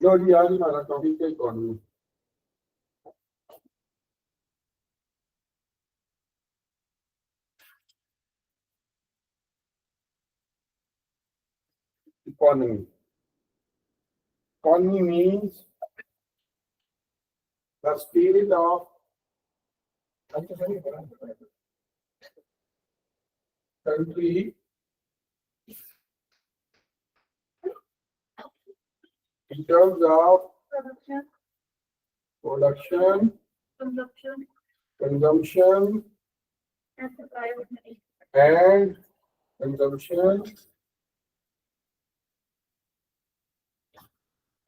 लो जी, आज हमारा टॉपिक है economy. Economy economy means the state of country in terms of production, consumption, and consumption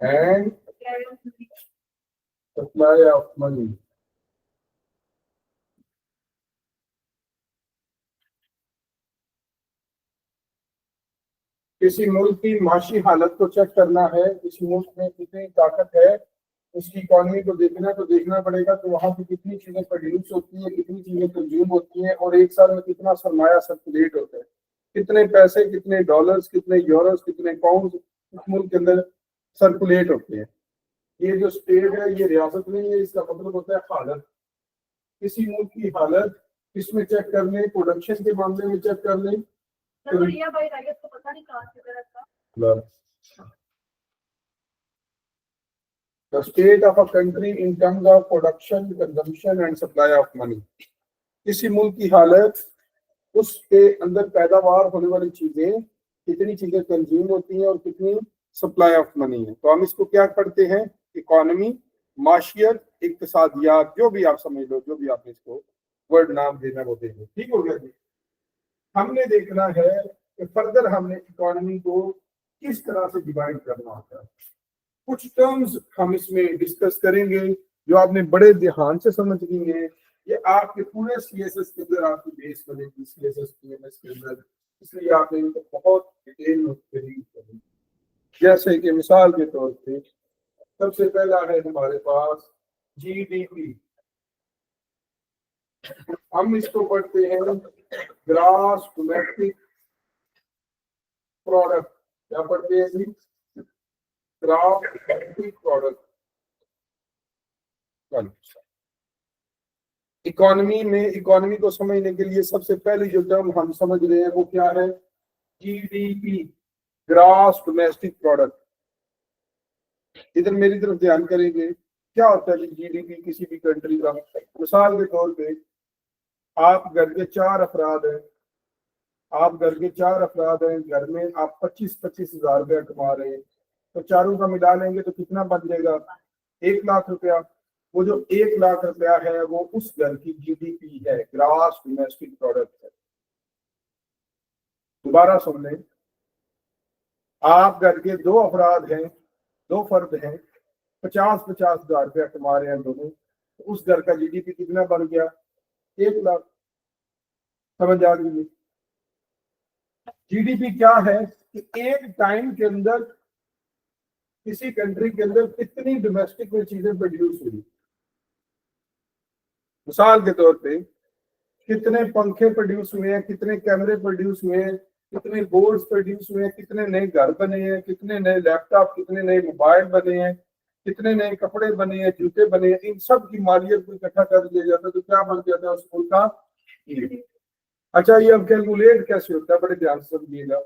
and supply of money. किसी मुल्क की माशी हालत को चेक करना है, किसी मुल्क में कितनी ताकत है, उसकी इकोनॉमी को देखना पड़ेगा तो वहां पे कितनी चीजें प्रोड्यूस होती है, कितनी चीजें कंज्यूम होती हैं और एक साल में कितना सरमाया सर्कुलेट होता है, कितने पैसे, कितने डॉलर्स, कितने यूरोस, कितने पाउंड उस मुल्क के अंदर सर्कुलेट होते हैं। ये जो स्टेट है ये रियासत नहीं है, इसका मतलब होता है हालत। किसी मुल्क की हालत इसमें चेक कर लें, प्रोडक्शन के मामले में चेक कर लें। The state of a country in terms of production, consumption and supply of money. किसी मुल्क की हालत, उसके अंदर पैदावार होने वाली चीजें, कितनी चीजें कंज्यूम होती हैं और कितनी सप्लाई ऑफ मनी है। तो हम इसको क्या पढ़ते हैं? इकोनॉमी, माशियत, इक्तिसादियात, जो भी आप समझ लो, जो भी आपने इसको वर्ड नाम देना वो दे दो। ठीक हो गया जी। हमने देखना है कि फर्दर हमने इकोनॉमी को किस तरह से डिवाइड करना होता है। कुछ टर्म्स हम इसमें डिस्कस करेंगे जो आपने बड़े ध्यान से समझनी है। ये आपके पूरे सीएसएस के अंदर आपकी बेस बनेगी, सीएसएस पीएमएस के अंदर, इसलिए आपने इनको बहुत डिटेल में रीड करनी। जैसे कि मिसाल के तौर पे सबसे पहला है हमारे पास जीडीपी। हम इसको पढ़ते हैं ग्रॉस डोमेस्टिक प्रोडक्ट। क्या पढ़ते हैं जी? Gross domestic product. इकोनॉमी में, इकोनॉमी को समझने के लिए सबसे पहले जो टर्म हम समझ रहे हैं वो क्या है? GDP, gross domestic product. इधर मेरी तरफ ध्यान करेंगे, क्या होता है जीडीपी किसी भी कंट्री का। मिसाल के तौर पे आप घर के 4 अफराद हैं, घर में आप 25-25 हजार रुपया कमा रहे हैं, तो चारों का मिला लेंगे तो कितना बन जाएगा? 1 लाख रुपया। वो जो 1 लाख रुपया है वो उस घर की जीडीपी है, ग्रॉस डोमेस्टिक प्रोडक्ट है। दोबारा सुन लें, आप घर के 2 अफराद हैं, 2 फर्द हैं, 50-50 हजार रुपया कमा रहे हैं दोनों, तो उस घर का जीडीपी कितना बन गया? 1 लाख। समझ आ गई? जीडीपी क्या है कि एक टाइम के अंदर किसी कंट्री के अंदर कितनी डोमेस्टिक में चीजें प्रोड्यूस हुई। मिसाल के तौर पे कितने पंखे प्रोड्यूस हुए हैं, कितने कैमरे प्रोड्यूस हुए हैं, कितने बोर्ड्स प्रोड्यूस हुए हैं, कितने नए घर बने हैं, कितने नए लैपटॉप, कितने नए मोबाइल बने हैं, कितने नए कपड़े बने हैं, जूते बने हैं। इन सब की मालियत को इकट्ठा कर दिया जाता है तो क्या बन जाता है उस मुल्क का? अच्छा, ये अब कैलकुलेट कैसे होता है? बड़े ध्यान से समझिएगा।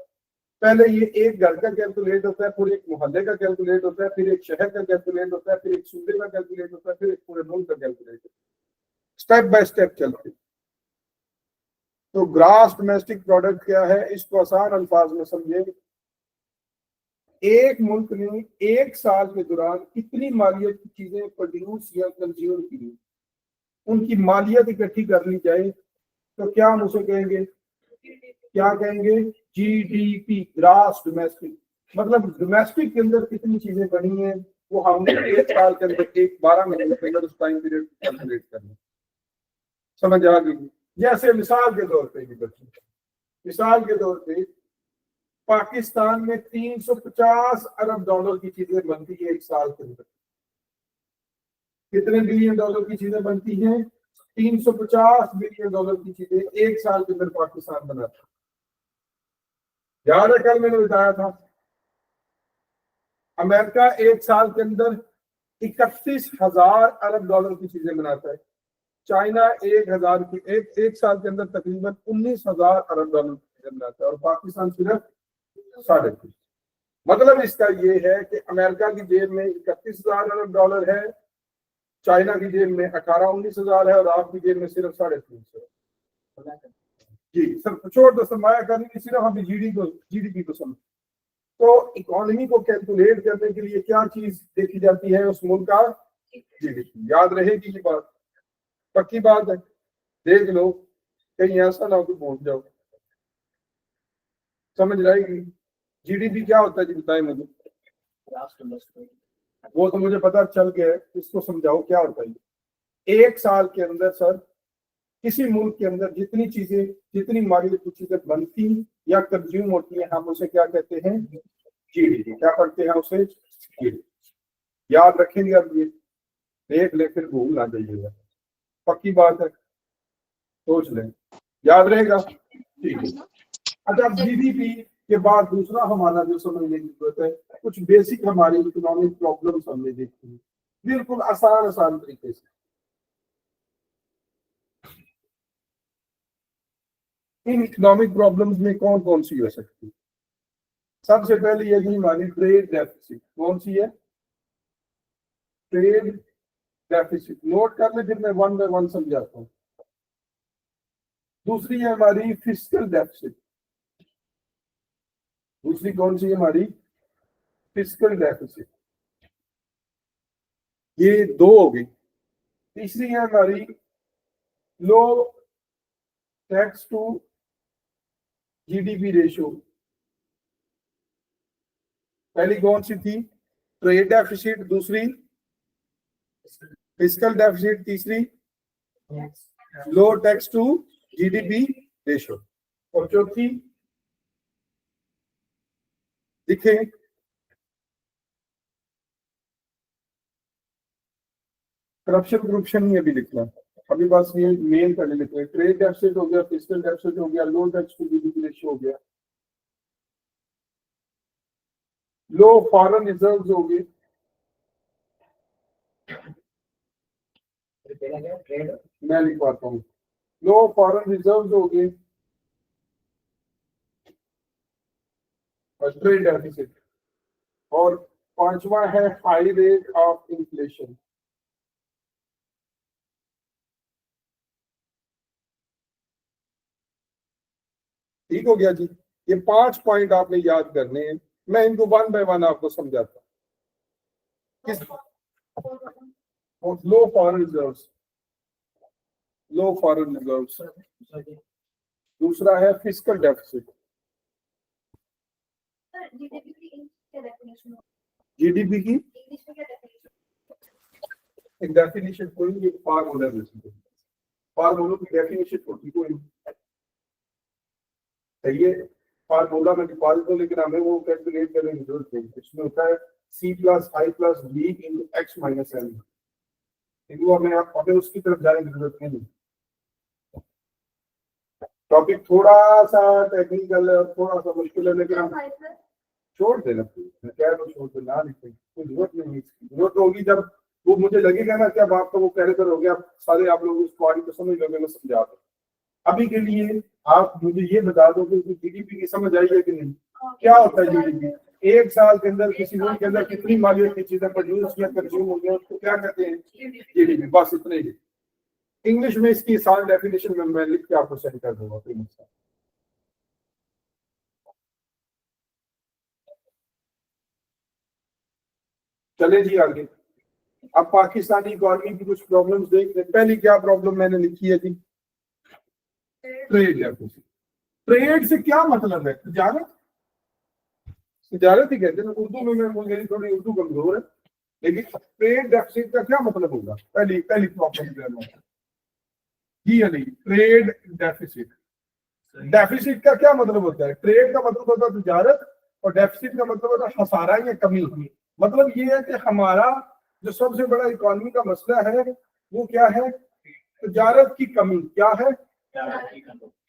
पहले ये एक घर का कैलकुलेट होता है, फिर एक मोहल्ले का कैलकुलेट होता है, फिर एक शहर का कैलकुलेट होता है, फिर एक सूबे का कैलकुलेट होता है, फिर एक पूरे मुल्क का कैलकुलेट होता है। स्टेप बाय स्टेप चलते। तो ग्रॉस डोमेस्टिक प्रोडक्ट क्या है? इसको आसान अल्फाज में समझे, एक मुल्क ने एक साल के दौरान कितनी मालियत की चीजें प्रोड्यूस या कंज्यूम की, उनकी मालियत इकट्ठी कर ली जाए तो क्या हम उसे कहेंगे? क्या कहेंगे? GDP, gross domestic. मतलब डोमेस्टिक के अंदर कितनी चीजें बनी हैं वो हमने एक साल के अंदर, एक 12 महीने के अंदर उस टाइम पीरियड कैलकुलेट करना। समझ आ गई? जैसे मिसाल के तौर पे पाकिस्तान में 350 अरब डॉलर की चीजें बनती है एक साल के अंदर। कितने बिलियन डॉलर की चीजें बनती हैं? 350 बिलियन डॉलर की चीजें एक साल के अंदर पाकिस्तान बनाता है। याद है कल मैंने बताया था अमेरिका एक साल के अंदर 31,000 अरब डॉलर की चीजें बनाता है। चाइना एक साल के अंदर तकरीबन 19,000 अरब डॉलर की चीजें बनाता है और पाकिस्तान सिर्फ 3.5। मतलब इसका ये है कि अमेरिका की जेब में 31,000 अरब डॉलर है, चाइना की जेब में 18-19,000 है और आपकी जेब में सिर्फ 350। जी सर, छोड़ दो सरमाया करने की, सिर्फ अभी जीडीपी को समझ। तो इकोनॉमी को कैलकुलेट करने के लिए क्या चीज देखी जाती है? उस मुल्क का जीडीपी। याद रहेगी ये बात, पक्की बात है। देख लो कहीं ऐसा ना हो कि भूल जाओ। समझ रहेगी? जीडीपी क्या होता है जी, बताए मुझे। वो तो मुझे पता चल गया है, इसको समझाओ क्या होता है। एक साल के अंदर सर किसी मुल्क के अंदर जितनी मार्केट की चीजें बनती या कंज्यूम होती है, हम उसे क्या कहते हैं? जीडीपी। क्या करते हैं उसे? जीडीपी। याद रखेंगे, अब ये देख ले फिर भूल ना जाइएगा, पक्की बात है, सोच लें, याद रहेगा। ठीक है। अच्छा, जीडीपी के बाद दूसरा हमारा जो समझने की जरूरत है, कुछ बेसिक हमारी इकोनॉमिक प्रॉब्लम्स हमने देखी है, बिल्कुल आसान तरीके से। इन इकोनॉमिक प्रॉब्लम्स में कौन कौन सी हो सकती है? सबसे पहले यही हमारी ट्रेड डेफिसिट। कौन सी है? Trade deficit. नोट कर ले, फिर मैं वन बाय वन समझाता हूं। दूसरी है हमारी फिस्कल डेफिसिट। दूसरी कौन सी है हमारी? Fiscal deficit. ये दो हो गई। तीसरी है हमारी लो टैक्स टू जीडीपी रेशियो। पहली कौन सी थी? Trade deficit. दूसरी फिस्कल डेफिसिट। तीसरी लो टैक्स टू जीडीपी रेशियो। और चौथी दिखे? करप्शन ही अभी लिखना। अभी बस ये मेन पहले लिख रहे हैं। ट्रेड डेफिसिट हो गया, फिस्कल डेफिसिट हो गया, लो टैक्स टू जीडीपी रेशियो हो गया, लो फॉरेन रिजर्व्स हो गए, मैं लिख पाता हूँ, लो फॉरेन रिजर्व्स हो गए और ट्रेड डेफिसिट। और पांचवा है हाई रेट ऑफ इन्फ्लेशन। ठीक हो गया जी। ये 5 पॉइंट आपने याद करने हैं, मैं इनको वन बाय वन आपको समझाता हूँ। किस लो फॉरेन रिजर्व्स, लो फॉरेन रिजर्व्स। दूसरा है फिस्कल डेफिसिट। जीडीपी की एक डेफिनेशन कोई नहीं, फार्मूला बेसिकली फार्मूलों की डेफिनेशन होती कोई सही है। फार्मूला में निकाल दो, लेकिन हमें वो कैलकुलेट करने की जरूरत नहीं। इसमें होता है C plus I plus B into X minus N. हमें उसकी तरफ जाने की जरूरत नहीं। टॉपिक थोड़ा सा टेक्निकल है और थोड़ा सा मुश्किल है, लेकिन हम छोड़ देना। मैं कह रहा हूँ छोड़ देना, लिखने कोई जरूरत नहीं है। इसकी जरूरत होगी जब वो मुझे लगेगा ना कि अब आपका वो कैरेक्टर हो गया, सारे आप लोग उसको आगे तो समझ लोगे, मैं समझा दूँ। अभी के लिए आप मुझे ये बता दो कि जीडीपी की समझ आई है कि नहीं? क्या होता है जीडीपी? एक साल के अंदर किसी मुल्क के अंदर कितनी मालियत की चीजें प्रोड्यूस या कंज्यूम हो गई, उसको क्या कहते हैं? जीडीपी। बस इतने ही। इंग्लिश में इसकी आसान डेफिनेशन में मैं लिख के आपको सेंड कर दूंगा, कोई मसला। चले जी आगे। अब पाकिस्तानी इकोनॉमी की कुछ प्रॉब्लम्स देख रहे। पहली क्या प्रॉब्लम मैंने लिखी है जी? Trade deficit. ट्रेड से क्या मतलब है? तिजारत। तिजारत ही कहते हैं उर्दू में। मैं मेरी थोड़ी उर्दू कमजोर है, लेकिन ट्रेड डेफिसिट का क्या मतलब होगा? पहली पहली प्रॉब्लम जी है नहीं। ट्रेड डेफिसिट, डेफिसिट का क्या मतलब होता है? ट्रेड का मतलब होता है तिजारत और डेफिसिट का मतलब होता है खसारा या कमी। मतलब ये है कि हमारा जो सबसे बड़ा इकोनॉमी का मसला है वो क्या है? तिजारत की कमी। क्या है?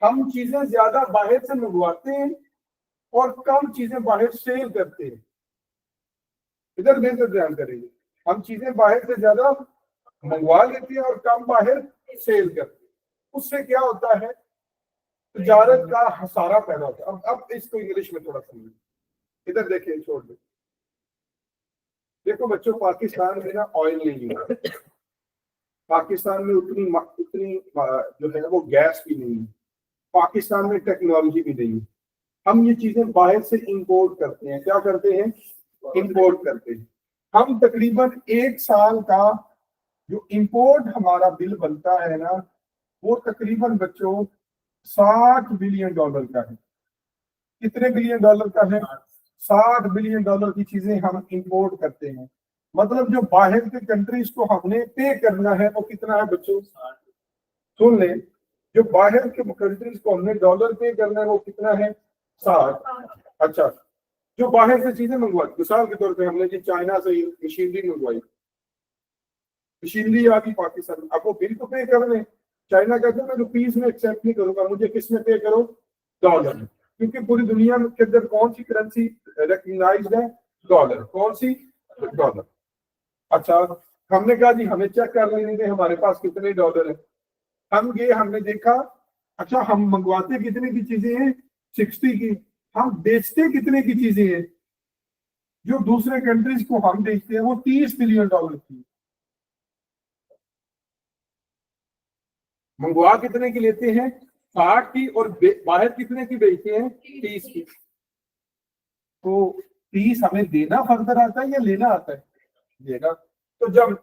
हम चीजें ज्यादा बाहर से मंगवाते हैं और कम चीजें बाहर सेल करते हैं। इधर बेहतर ध्यान करेंगे। हम चीजें बाहर से ज्यादा मंगवा लेते हैं और कम बाहर सेल करते हैं, उससे क्या होता है, तजारत का हसारा पैदा होता है। अब इसको इंग्लिश में थोड़ा समझिए, इधर देखिए, छोड़ दो। देखो बच्चों, पाकिस्तान में ना ऑयल नहीं है, पाकिस्तान में उतनी जो है वो गैस भी नहीं है, पाकिस्तान में टेक्नोलॉजी भी नहीं है। हम ये चीजें बाहर से इंपोर्ट करते हैं। क्या करते हैं? इंपोर्ट करते हैं। हम तकरीबन 1 साल का जो इंपोर्ट हमारा बिल बनता है ना, वो तकरीबन बच्चों $60 बिलियन का है। कितने बिलियन डॉलर का है? $60 बिलियन की चीजें हम इंपोर्ट करते हैं। मतलब जो बाहर के कंट्रीज को हमने पे करना है वो कितना है बच्चों? सुन ले, जो बाहर के कंट्रीज को हमने डॉलर पे करना है वो कितना है? 60। अच्छा, जो बाहर से चीजें मंगवाई, मिसाल के तौर पे हमने जी चाइना से मशीनरी मंगवाई, मशीनरी आ गई पाकिस्तान, अब वो बिल तो पे करने, चाइना कहते हैं मैं रुपीज में एक्सेप्ट नहीं करूंगा, मुझे किस में पे करो? डॉलर में। क्योंकि पूरी दुनिया में के अंदर कौन सी करेंसी रिकग्नाइज्ड है? डॉलर। कौन सी? डॉलर। अच्छा, हमने कहा जी हमें चेक कर लेने दे हमारे पास कितने डॉलर है। हम गए, हमने देखा, अच्छा हम मंगवाते कितने की चीजें हैं? 60 की। हम बेचते कितने की चीजें हैं? जो दूसरे कंट्रीज को हम बेचते हैं वो $30 बिलियन की। मंगवा कितने की लेते हैं? 60 की। और बाहर कितने की बेचते हैं? 30 की। तो 30 हमें देना फर्दर आता है या लेना आता है? देना। तो जब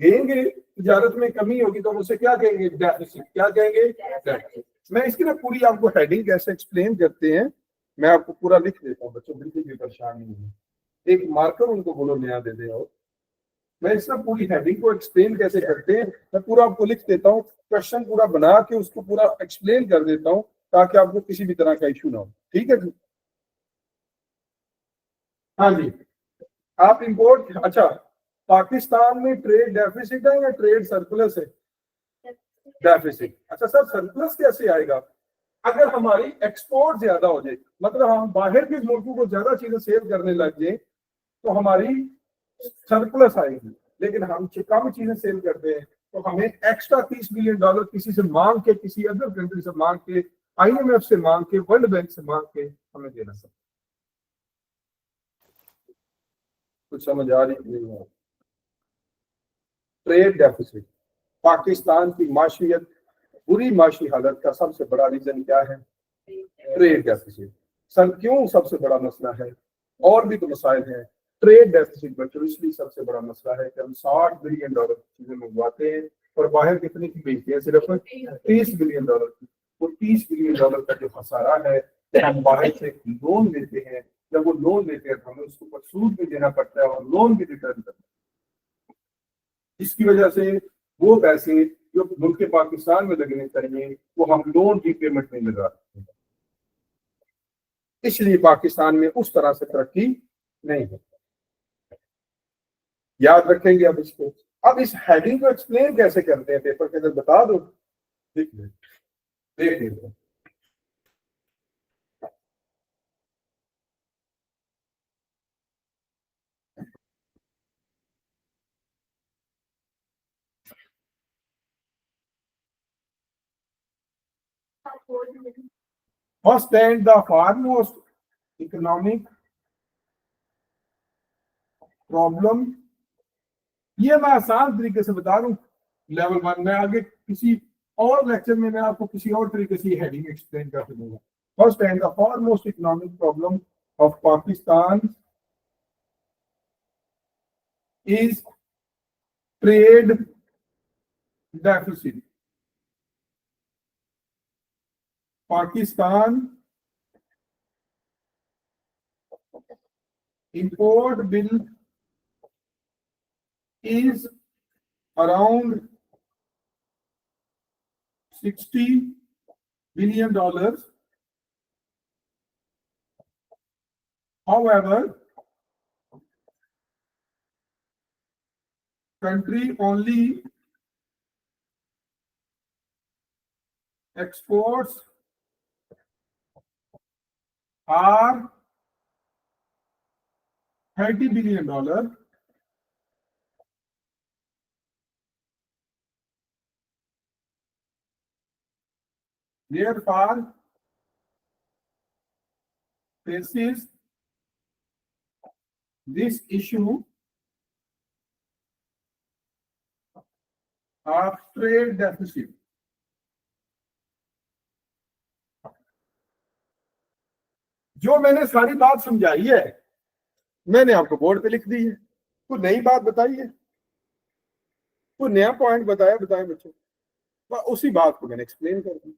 देंगे, तजारत में कमी होगी तो हम उसे क्या कहेंगे? डेफिसिट। क्या कहेंगे? डेफिसिट। मैं इसकी ना पूरी आपको हेडिंग कैसे एक्सप्लेन करते हैं, मैं आपको पूरा लिख देता हूँ बच्चों, बिल्कुल भी परेशान नहीं है। एक मार्कर उनको बोलो नया दे दे। और मैं इसमें पूरी हेडिंग को एक्सप्लेन कैसे करते हैं मैं पूरा आपको लिख देता हूँ, क्वेश्चन पूरा बना के उसको पूरा एक्सप्लेन कर देता हूँ, ताकि आपको किसी भी तरह का इशू ना हो। ठीक है जी? हाँ जी। आप इंपोर्ट, अच्छा, पाकिस्तान में ट्रेड डेफिसिट है या ट्रेड सरप्लस है? डेफिसिट। अच्छा सर, सरप्लस कैसे आएगा? अगर हमारी एक्सपोर्ट ज्यादा हो जाए, मतलब हम बाहर के मुल्कों को ज्यादा चीजें सेल करने लग जाए, तो हमारी सरप्लस आएगी। लेकिन हम कम चीजें सेल करते हैं तो हमें एक्स्ट्रा $30 बिलियन किसी से मांग के, किसी अदर कंट्री से मांग के, IMF से मांग के, वर्ल्ड बैंक से मांग के हमें देना सकता। कुछ समझ आ रही नहीं है? ट्रेड डेफिसिट, पाकिस्तान की माशियत, बुरी माशी हालत का सबसे बड़ा रीजन क्या है? Trade deficit. सर क्यों सबसे बड़ा मसला है? और भी तो मसाइल हैं। ट्रेड डेफिसिट बच्चों इसलिए सबसे बड़ा मसला है कि हम $60 बिलियन की चीजें मंगवाते हैं और बाहर कितने की बेचते हैं? सिर्फ $30 बिलियन की। वो $30 बिलियन का जो खसारा है, हम बाहर से लोन लेते हैं, जब वो लोन लेते हैं तो हमें उसके ऊपर सूद भी देना पड़ता है और लोन भी रिटर्न करना है। इसकी वजह से वो पैसे जो मुल्क पाकिस्तान में लगने चाहिए वो हम लोन रीपेमेंट में लगा रहे हैं। इसलिए पाकिस्तान में उस तरह से तरक्की नहीं है। याद रखेंगे अब इसको। अब इस हेडिंग को एक्सप्लेन कैसे करते हैं पेपर के अंदर, बता दो। देख लीजिए। First and the foremost economic problem, ये मैं आसान तरीके से बता दूं, लेवल 1 में। आगे किसी और लेक्चर में मैं आपको किसी और तरीके से हेडिंग एक्सप्लेन कर दूंगा। First and the foremost economic problem of Pakistan is trade deficit. Pakistan import bill is around $60 billion. However, country only exports are $30 billion therefore faces this issue of trade deficit. जो मैंने सारी बात समझाई है मैंने आपको बोर्ड पे लिख दी है। कोई नई बात बताई है, कोई नया पॉइंट बताया बच्चों, उसी बात को मैंने एक्सप्लेन कर दी,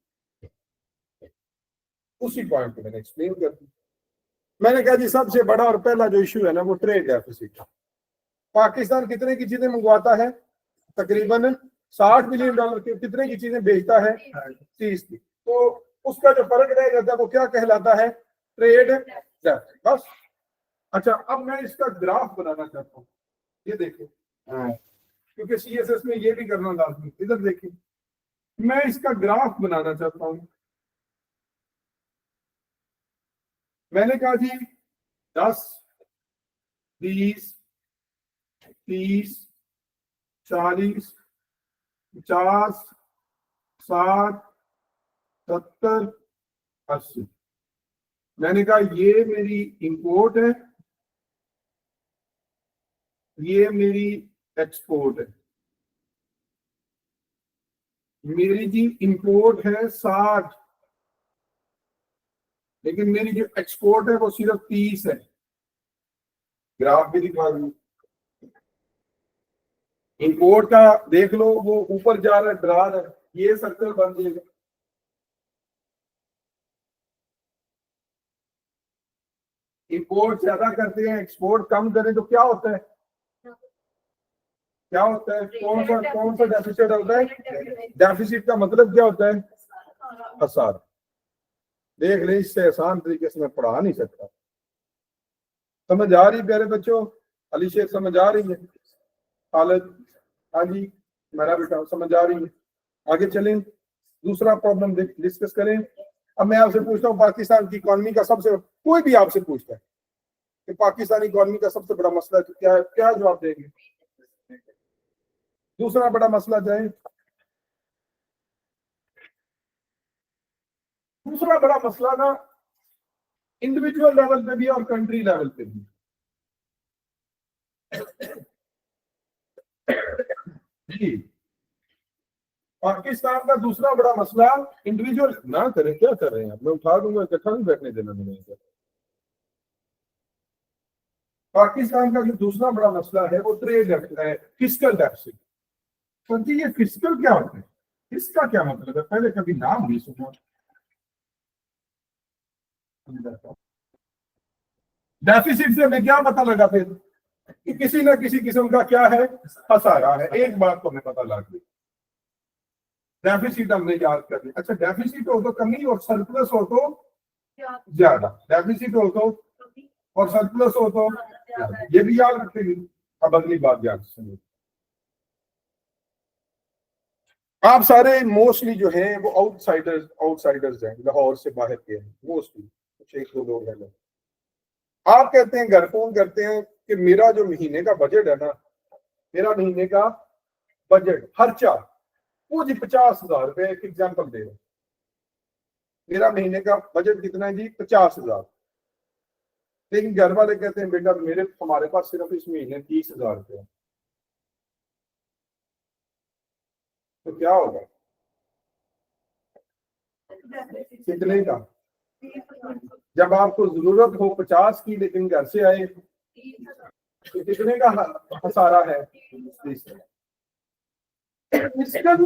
उसी पॉइंट को मैंने एक्सप्लेन कर दी। मैंने कहा जी सबसे बड़ा और पहला जो इशू है ना वो ट्रेड डेफिसिट। पाकिस्तान कितने की चीजें मंगवाता है? तकरीबन $60 बिलियन के। कितने की चीजें बेचता है? 30 की। तो उसका जो फर्क रह जाता है वो क्या कहलाता है? Trade deficit. बस। अच्छा, अब मैं इसका ग्राफ बनाना चाहता हूँ। ये देखिए, क्योंकि सीएसएस में ये भी करना लाजमी। इधर देखिए, मैं इसका ग्राफ बनाना चाहता हूं। मैंने कहा जी 10, 20, 30, 40, 50, 60, 70, 80। मैंने कहा ये मेरी इंपोर्ट है, ये मेरी एक्सपोर्ट है। मेरी जी इंपोर्ट है 60, लेकिन मेरी जो एक्सपोर्ट है वो सिर्फ 30 है। ग्राफ भी दिखा दूं। इंपोर्ट का देख लो, वो ऊपर जा रहा है, डरा रहा है, ये सर्कल बन जाएगा। इंपोर्ट ज्यादा करते हैं, एक्सपोर्ट कम करें तो क्या होता है? क्या होता है? कौन सा डेफिसिट होता है? डेफिसिट का मतलब क्या होता है? खसारा। देख ले, इससे आसान तरीके से मैं पढ़ा नहीं सकता। समझ आ रही प्यारे बच्चों? अली शेख समझ आ रही है? हालत, हाँ जी मेरा बेटा समझ आ रही है? आगे चलें, दूसरा प्रॉब्लम डिस्कस करें। अब मैं आपसे पूछता हूँ, पाकिस्तान की इकोनॉमी का सबसे, कोई भी आपसे पूछता है कि पाकिस्तानी इकोनॉमी का सबसे बड़ा मसला तो क्या है, क्या जवाब देंगे? दूसरा बड़ा मसला जाए, दूसरा बड़ा मसला ना इंडिविजुअल लेवल पे भी और कंट्री लेवल पे भी। जी, पाकिस्तान का दूसरा बड़ा मसला इंडिविजुअल ना करें, क्या कर रहे हैं आप? मैं उठा दूंगा, इकट्ठा नहीं बैठने देना मैंने। पाकिस्तान का जो दूसरा बड़ा मसला है वो ट्रेड है, फिस्कल डेफिसिट। तो जी ये फिस्कल क्या होता है? इसका क्या मतलब है? पहले कभी नाम नहीं सुना। डेफिसिट से हमें क्या पता लगा फिर कि किसी ना किसी किस्म का क्या है? खसारा है। एक बात तो हमें पता लग गई, डेफिसिट हमने याद कर लिया। अच्छा, डेफिसिट हो तो कमी और सरप्लस हो तो ज्यादा। डेफिसिट हो तो और सरप्लस हो तो ज्यादा। ये भी याद रखेंगे। अब अगली बात याद सुनिए। आप सारे मोस्टली जो हैं वो आउटसाइडर्स हैं, लाहौर से बाहर के हैं मोस्टली। कुछ एक दो लोग हैं। आप कहते हैं, घर फोन करते हैं कि मेरा जो महीने का बजट है ना, मेरा महीने का बजट खर्चा वो जी 50,000 रुपए। एक एग्जाम्पल दे रहा हूं, मेरा महीने का बजट कितना है जी? 50,000। लेकिन घर वाले कहते हैं बेटा मेरे हमारे पास सिर्फ इस महीने 30,000 रुपये। तो क्या होगा? कितने का? जब आपको जरूरत हो 50 की लेकिन घर से आए तो कितने का खसारा है? 30। फिस्कल,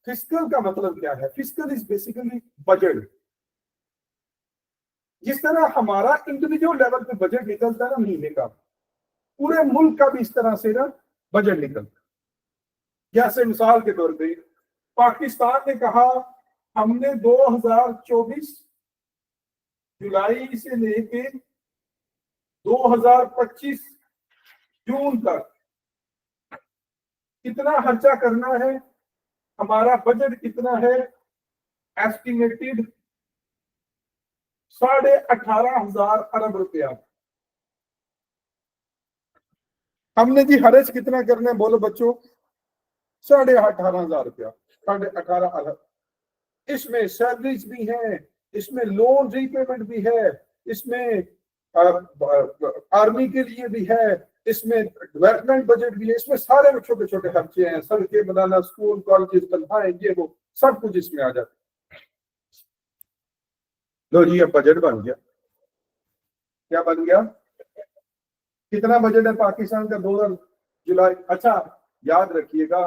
फिस्कल का मतलब क्या है? Fiscal is basically budget. जिस तरह हमारा इंडिविजुअल लेवल पे बजट निकलता है ना महीने का, पूरे मुल्क का भी इस तरह से ना बजट निकलता है। जैसे मिसाल के तौर पे पाकिस्तान ने कहा हमने 2024 जुलाई से लेके 2025 जून तक कितना खर्चा करना है, हमारा बजट कितना है? एस्टिमेटेड 18,500 अरब रुपया। हमने जी खर्च कितना करना है बोलो बच्चों? 18,500 रुपया। 18,500 अरब। इसमें सैलरीज भी है, इसमें लोन रीपेमेंट भी है, इसमें आर्मी के लिए भी है, इसमें डेवलपमेंट बजट भी है, इसमें सारे में छोटे छोटे खर्चे हैं, सड़कें बनाना, स्कूल कॉलेज तनख्वाहें, ये वो सब कुछ इसमें आ जाता है। लो जी, अब बजट बन गया। क्या बन गया? कितना बजट है पाकिस्तान का 2000 जुलाई? अच्छा, याद रखिएगा,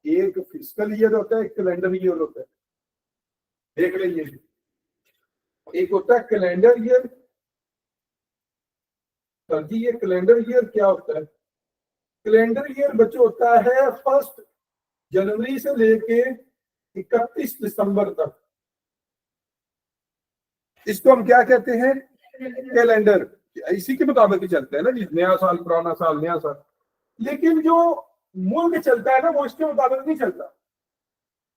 एक फिस्कल ईयर होता है, एक कैलेंडर ईयर होता है। देख लीजिए, एक होता है कैलेंडर ईयर। सर जी, ये कैलेंडर ईयर क्या होता है? कैलेंडर ईयर बच्चों होता है 1 जनवरी से लेके 31 दिसंबर तक। इसको हम क्या कहते हैं? कैलेंडर। इसी के मुताबिक ही चलते हैं ना जी, नया साल, पुराना साल, नया साल। लेकिन जो मुल्क चलता है ना, वो इसके मुताबिक नहीं चलता।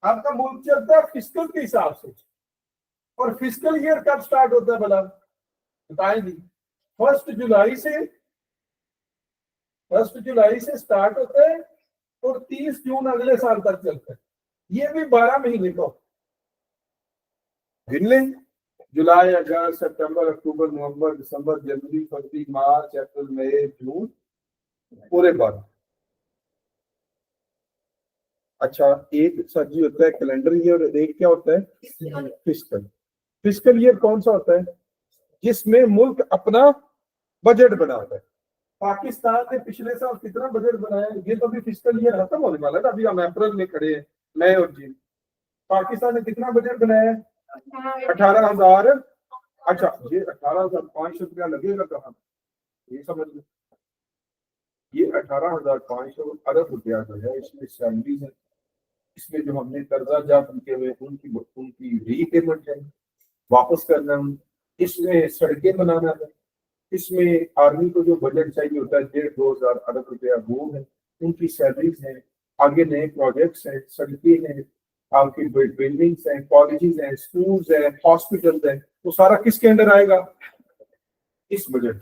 आपका मुल्क चलता है फिस्कल के हिसाब से। और फिस्कल ईयर कब स्टार्ट होता है भला बताएं जी? 1 जुलाई से स्टार्ट होता है और 30 जून अगले साल तक चलता है। ये भी 12 महीने का गिन लें। जुलाई, अगस्त, सितंबर, अक्टूबर, नवंबर, दिसंबर, जनवरी, फरवरी, मार्च, अप्रैल, मई, जून, पूरे 12। अच्छा, एक सर जी होता है कैलेंडर ईयर, एक क्या होता है? फिस्कल। फिस्कल ईयर कौन सा होता है? जिसमें मुल्क अपना बजट बनाता है। पाकिस्तान ने पिछले साल कितना बजट बनाया? ये तो अभी फिस्कल ईयर खत्म होने वाला है ना, अभी हम अप्रैल में खड़े हैं, मई और जून। पाकिस्तान ने कितना बजट बनाया है? 18,000। अच्छा, ये 18,500 रुपया लगेगा कहाँ? ये समझ लो, ये 18,500 अरब रुपया जो है, इसमें सैलरीज है, इसमें जो हमने कर्जा जात उनके हुए उनकी रीपेमेंट है, वापस करना है, इसमें सड़कें बनाना है, इसमें आर्मी को जो बजट चाहिए होता है 1,500-2,000 अरब रुपया, वो है, उनकी सैलरीज है, आगे नए प्रोजेक्ट्स हैं, सड़कें हैं, आपकी बिल्डिंग्स हैं, कॉलेजेस हैं, स्कूल्स हैं, हॉस्पिटल्स हैं, वो सारा किसके अंडर आएगा? इस बजट।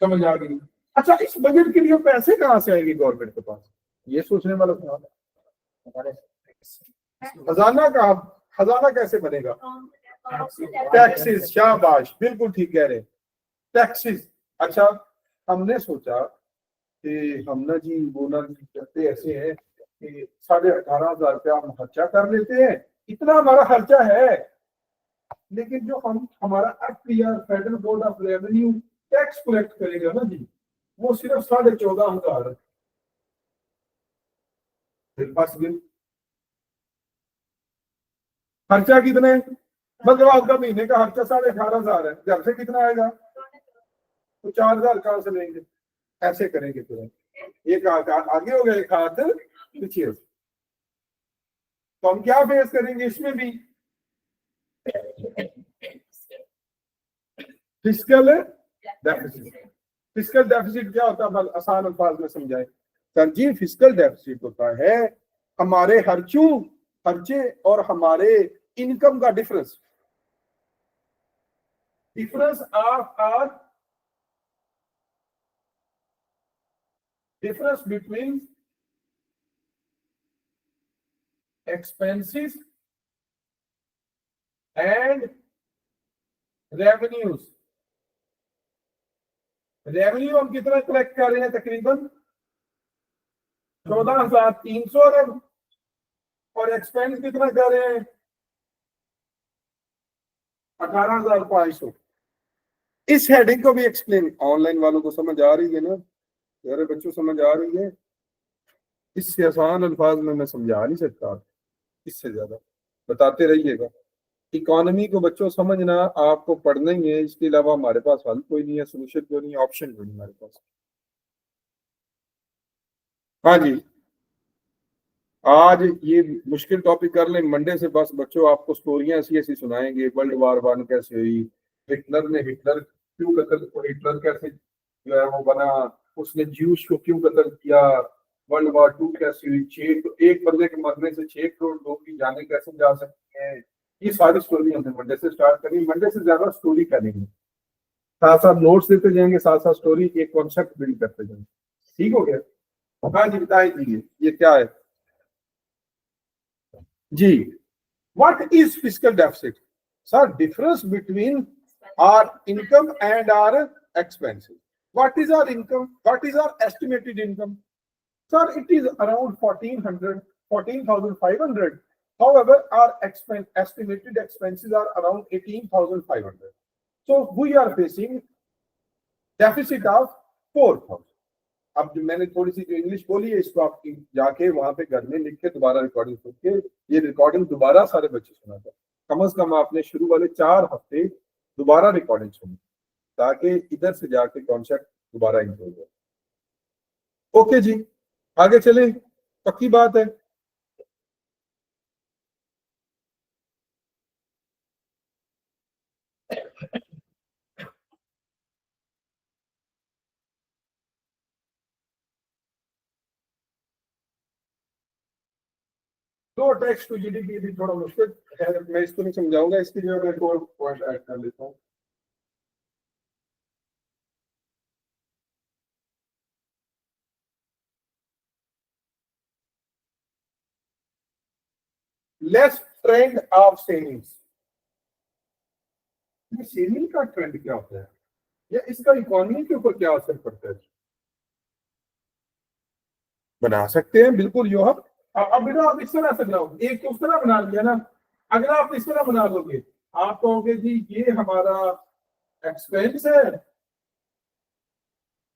समझ आ गई? अच्छा, इस बजट के लिए पैसे कहाँ से आएंगे गवर्नमेंट के पास? ये सोचने वाला सवाल है। खजाना का, खजाना कैसे बनेगा? टैक्सेस। शाबाश, बिल्कुल ठीक कह रहे, टैक्सेस। अच्छा, हमने सोचा कि हम ना जी वो ना करते ऐसे हैं कि 18,500 रुपया हम खर्चा कर लेते हैं, इतना हमारा खर्चा है, लेकिन जो हम हमारा FBR federal board of revenue tax collect करेगा ना जी, वो सिर्फ 14,500 है। खर्चा कितना है? मतलब आपका महीने का खर्चा 18,500 है, घर से कितना आएगा? तो 4,000 कहां से लेंगे? ऐसे करेंगे तुरंत, एक हाथ आगे हो गया, एक हाथ पीछे हो। तो हम क्या फेस करेंगे इसमें भी? Fiscal deficit. फिस्कल डेफिसिट क्या होता है, आसान अल्फाज में समझाए। सर जी, फिस्कल डेफिसिट होता है हमारे खर्चे और हमारे इनकम का difference between expenses and revenues. Revenue हम कितना कलेक्ट कर रहे हैं? तकरीबन 14,300 अरब। और एक्सपेंस कितना कर रहे हैं? 18,500। इस हेडिंग को भी एक्सप्लेन, ऑनलाइन वालों को समझ आ रही है ना? यारे बच्चों, समझ आ रही है? इससे आसान अल्फाज में मैं समझा नहीं सकता, इससे ज्यादा बताते रहिएगा। इकोनॉमी को बच्चों समझना आपको पढ़ना ही है, इसके अलावा हमारे पास हल कोई नहीं है, सोल्यूशन कोई नहीं है, ऑप्शन कोई नहीं हमारे पास। हाँ जी, आज ये मुश्किल टॉपिक कर लें, मंडे से बस बच्चों आपको स्टोरियां ऐसी ऐसी सुनाएंगे। वर्ल्ड वार 1 कैसे हुई, हिटलर क्यों कत्ल, हिटलर कैसे जो है वो बना, उसने ज्यूस को क्यों कत्ल किया, वर्ल्ड वार 2 कैसे हुई, एक बंदे के मरने से 6 करोड़ लोग की जाने कैसे जा सकती हैं, ये सारी स्टोरी हमने मंडे से स्टार्ट करी। मंडे से ज्यादा स्टोरी करेंगे, साथ साथ नोट्स देते जाएंगे, साथ साथ स्टोरी, एक कॉन्सेप्ट बिल्ड करते जाएंगे। ठीक हो गया? हाँ जी, बताइए ये क्या है जी? What is fiscal deficit? Sir, difference between our income and our expenses. What is our income? What is our estimated income? Sir, it is around 1400, 14,500. However, our estimated expenses are around 18,500. So we are facing deficit of 4,000. अब जो मैंने थोड़ी सी जो English बोली है इसको आप जाके वहां पे घर में लिख के दोबारा रिकॉर्डिंग सुन के ये रिकॉर्डिंग दोबारा सारे बच्चे सुना था। कम से कम आपने शुरू वाले 4 हफ्ते दोबारा रिकॉर्डिंग सुनी ताकि इधर से जाके कॉन्सेप्ट दोबारा इंप्रूव हो। ओके जी, आगे चले, पक्की बात है। तो टैक्स टू जीडीपी भी थोड़ा मुश्किल है, मैं इसको नहीं समझाऊंगा, इसके लिए मैं एक और पॉइंट ऐड कर लेता हूँ। Less trend of savings. ये सेविंग का ट्रेंड क्या होता है या इसका इकोनॉमी के ऊपर क्या असर पड़ता है? बना सकते हैं बिल्कुल यो हम। अब बेटा आप इस तरह से बनाओ, एक तो उस तरह बना लिया ना, अगर आप इस तरह बना लोगे आप कहोगे जी ये हमारा एक्सपेंस है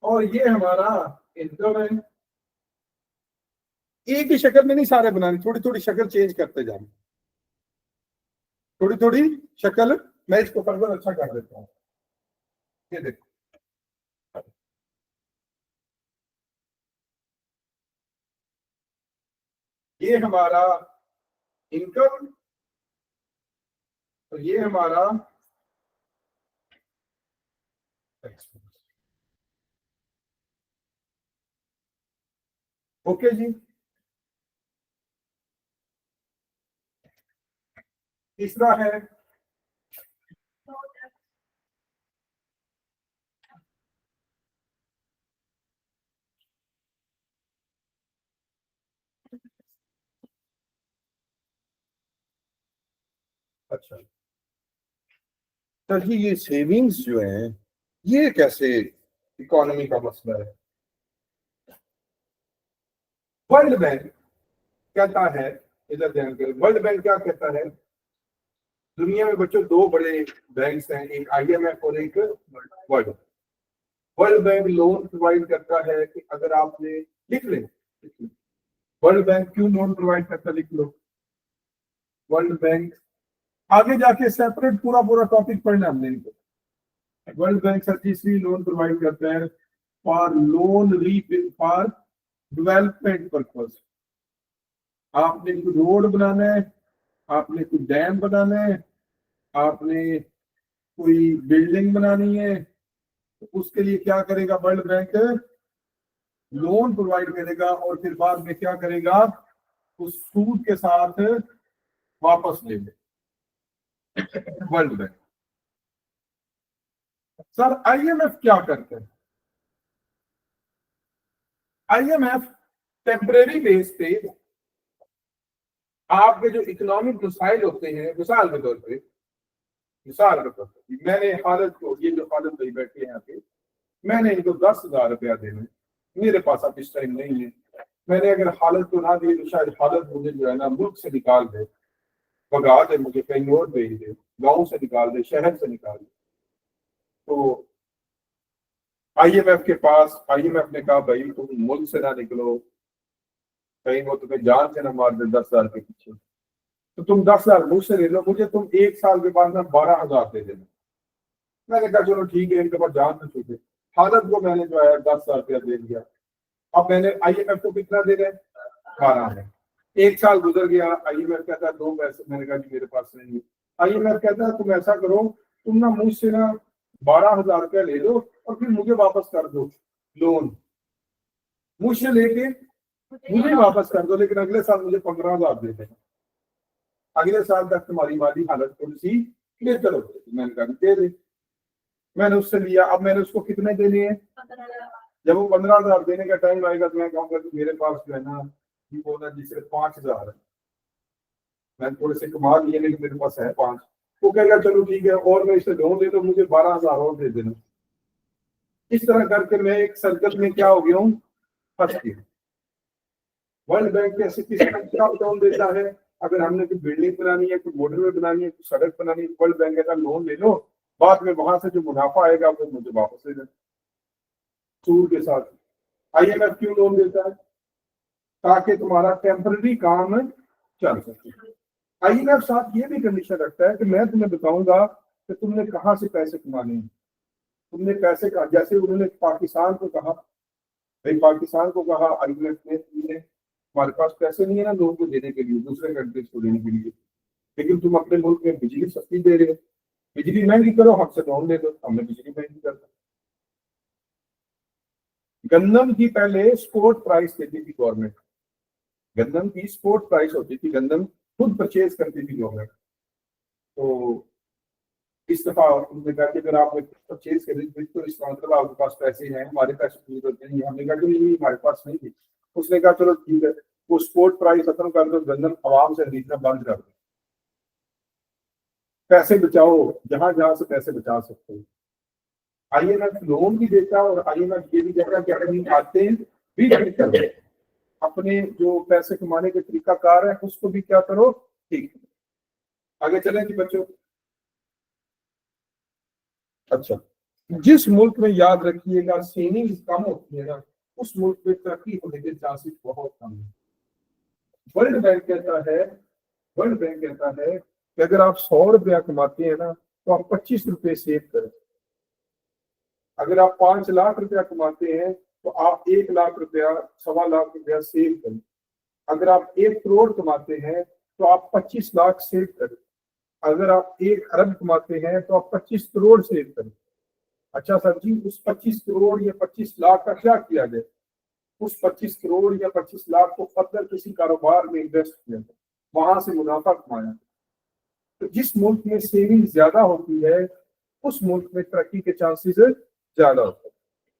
और ये हमारा इनकम है। एक ही शक्ल में नहीं सारे बनाने, थोड़ी थोड़ी शक्ल चेंज करते जाना, थोड़ी थोड़ी शक्ल। मैं इसको फर्दर अच्छा कर देता हूँ। ये देखो, ये हमारा इनकम और ये हमारा एक्सपेंस। ओके जी, तीसरा है अच्छा सर जी, ये सेविंग्स जो है ये कैसे इकोनॉमी का मसला है? वर्ल्ड बैंक कहता है, इधर ध्यान करें, वर्ल्ड बैंक क्या कहता है? दुनिया में बच्चों 2 बड़े बैंक्स हैं, एक आईएमएफ और एक world. World bank loan provide करता है कि अगर आपने लिख लें, वर्ल्ड बैंक क्यों लोन प्रोवाइड करता है, लिख लो। वर्ल्ड बैंक आगे जाके सेपरेट पूरा पूरा टॉपिक पढ़ना हमने इनको। वर्ल्ड बैंक सर तीसरी लोन प्रोवाइड करता है for loan for development purpose. आपने कोई रोड बनाना है, आपने कोई डैम बनाना है, आपने कोई बिल्डिंग बनानी है, तो उसके लिए क्या करेगा वर्ल्ड बैंक? लोन प्रोवाइड करेगा और फिर बाद में क्या करेगा? उस सूद के साथ वापस ले ले वर्ल्ड बैंक। सर आईएमएफ क्या करते हैं? आईएमएफ टेम्परेरी बेस पे आपके जो इकोनॉमिक मसाइल होते हैं, मिसाल के तौर पे मैंने हालत को, ये जो हालत भाई बैठे हैं यहाँ पे, मैंने इनको 10,000 रुपया देना, मेरे पास अब इस टाइम नहीं है। मैंने अगर हालत को ना दी तो शायद हालत मुझे जो है ना मुल्क से निकाल दे, भगा दे, मुझे कहीं और भेज दे, गांव से निकाल दे, शहर से निकाल दे। तो आईएमएफ के पास, आईएमएफ ने कहा भाई तुम मुल्क से ना निकलो, कहीं वो तुम्हें जान से ना मार दे 10,000 के पीछे, तो तुम 10,000 मुझसे ले लो, मुझे तुम 1 साल के बाद ना 12,000 दे देना। मैंने कहा चलो ठीक है, इनके पास जान तो छूटे। हालत को मैंने जो है 10,000 रुपया दे दिया। अब मैंने आईएमएफ को कितना दे रहे हैं? 12 है। 1 साल गुजर गया, आईएमएफ कहता है 2 पैसे, मैंने कहा मेरे पास नहीं है। आईएमएफ कहता है तुम ऐसा करो, तुम ना मुझसे ना 12,000 रुपया ले लो और फिर मुझे वापस कर दो लोन, मुझसे लेके मुझे वापस कर दो, लेकिन अगले साल मुझे 15,000 दे देना, अगले साल तक तुम्हारी माली हालत थोड़ी सी बेहतर हो जाएगी। मैंने कहा दे दे, मैंने उससे लिया। अब मैंने उसको कितने देने हैं? जब वो 15,000 देने का टाइम आएगा तो मैं कहूंगा कि मेरे पास जो है ना, ये बोला जी सिर्फ 5,000 है। मैंने थोड़े से कमा लिए लेकिन मेरे पास है 5, वो कहेगा चलो ठीक है और मैं इसे लोन दे, तो मुझे 12,000 और दे देना। इस तरह करके मैं एक सर्कल में क्या हो गया हूँ, फंस गया। वर्ल्ड बैंक कैसे किस तरह का लोन देता है, अगर हमने कोई बिल्डिंग बनानी है, कोई मोटरवे बनानी है, कोई सड़क बनानी है, वर्ल्ड बैंक कहता लोन ले लो, बाद में वहां से जो मुनाफा आएगा वो मुझे वापस दे देना सूद के साथ। IMF क्यों लोन देता है, ताकि तुम्हारा टेम्पररी काम चल सके। IMF साथ ये भी कंडीशन रखता है कि मैं तुम्हें बताऊंगा कि तुमने कहाँ से पैसे कमाने हैं, तुमने पैसे का, जैसे उन्होंने पाकिस्तान को कहा, भाई पाकिस्तान को कहा IMF ने, तुमने हमारे पास पैसे नहीं है ना लोगों को देने के लिए, दूसरे कंट्रीज को देने के लिए, लेकिन तुम अपने मुल्क में बिजली सस्ती दे रहे हो, बिजली महंगी करो, हमसे लोन ले दो, हमने बिजली महंगी कर दी। गंदम की पहले स्पोर्ट प्राइस देती थी गवर्नमेंट, गंदम की स्पोर्ट प्राइस होती थी, गंदम खुद परचेज करती थी गवर्नमेंट। तो इस दफा उन्होंने कहा कि अगर आप परचेज करेंगे तो इसका मतलब आपके पास पैसे हैं, हमारे पैसे की जरूरत नहीं। हमने कहा कि नहीं हमारे पास नहीं थी। उसने कहा चलो ठीक है, वो स्पोर्ट प्राइस खत्म कर दो, गंदम आवाम से खरीदना बंद कर दो, पैसे बचाओ जहां जहां से पैसे बचा सकते हो। IMF लोन भी देता है और IMF ये भी कहता है कि अपनी आदतें भी ठीक करो, अपने जो पैसे कमाने के तरीका कार है उसको भी क्या करो, ठीक। आगे चलें कि बच्चों। अच्छा, जिस मुल्क में याद रखिएगा सेविंग्स कम होती है ना, उस मुल्क में तरक्की होने के चांसेस बहुत कम है। वर्ल्ड बैंक कहता है, वर्ल्ड बैंक कहता है कि अगर आप 100 रुपया कमाते हैं ना, तो आप 25 रुपये सेव करें। अगर आप 5 लाख रुपया कमाते हैं तो आप 1 लाख रुपया, 1.25 लाख रुपया सेव करें। अगर आप 1 करोड़ कमाते हैं तो आप 25 लाख सेव करें। अगर आप 1 अरब कमाते हैं तो आप 25 करोड़ सेव करें। अच्छा सर जी, उस 25 करोड़ या 25 लाख का क्या किया जाए? उस 25 करोड़ या 25 लाख को फर्दर किसी कारोबार में इन्वेस्ट किया जाए, वहां से मुनाफा कमाया। तो जिस मुल्क में सेविंग ज्यादा होती है उस मुल्क में तरक्की के चांसेस ज्यादा होते हैं।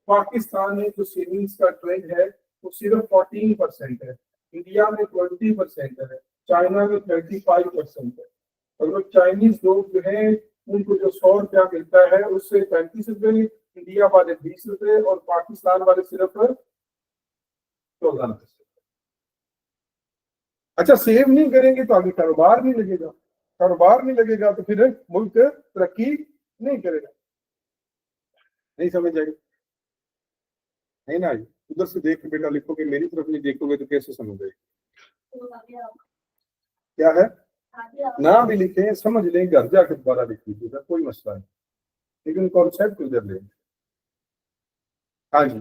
पाकिस्तान में जो सेविंग्स का ट्रेंड है वो सिर्फ 14% है, इंडिया में 20% है, चाइना में 35% है। और चाइनीज लोग जो है उनको जो 100 रुपया मिलता है उससे 35 रुपए, इंडिया वाले 20 रुपए और पाकिस्तान वाले सिर्फ 14 रुपए। अच्छा, सेव नहीं करेंगे तो आगे कारोबार नहीं लगेगा, कारोबार नहीं लगेगा तो फिर मुल्क तरक्की नहीं करेगा। नहीं समझ आएगी, नहीं ना, उधर से देख के बेटा लिखोगे, मेरी तरफ नहीं देखोगे तो कैसे समझ आएगी? क्या है, ना भी लिखे समझ लें, घर जाकर दोबारा लिख लीजिएगा, कोई मसला नहीं, लेकिन कॉन्सेप्ट उधर लें। हाँ जी,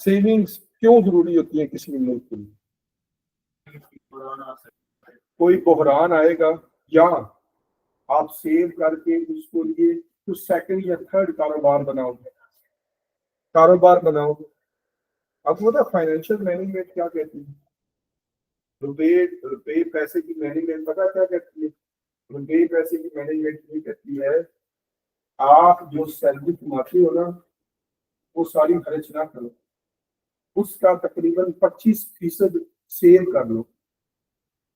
सेविंग्स क्यों जरूरी होती है किसी भी मुल्क के लिए? कोई बहरान आएगा या आप सेव करके उसको लिए कुछ सेकंड या थर्ड कारोबार बनाओगे, कारोबार बनाओगे। अब वो ना फाइनेंशियल मैनेजमेंट क्या कहती है, रुपए रुपए पैसे की मैनेजमेंट पता क्या कहती है? रुपए पैसे की मैनेजमेंट ये कहती है, आप जो सैलरी कमाते हो ना वो सारी खर्च ना करो, उसका तकरीबन 25% सेव कर लो।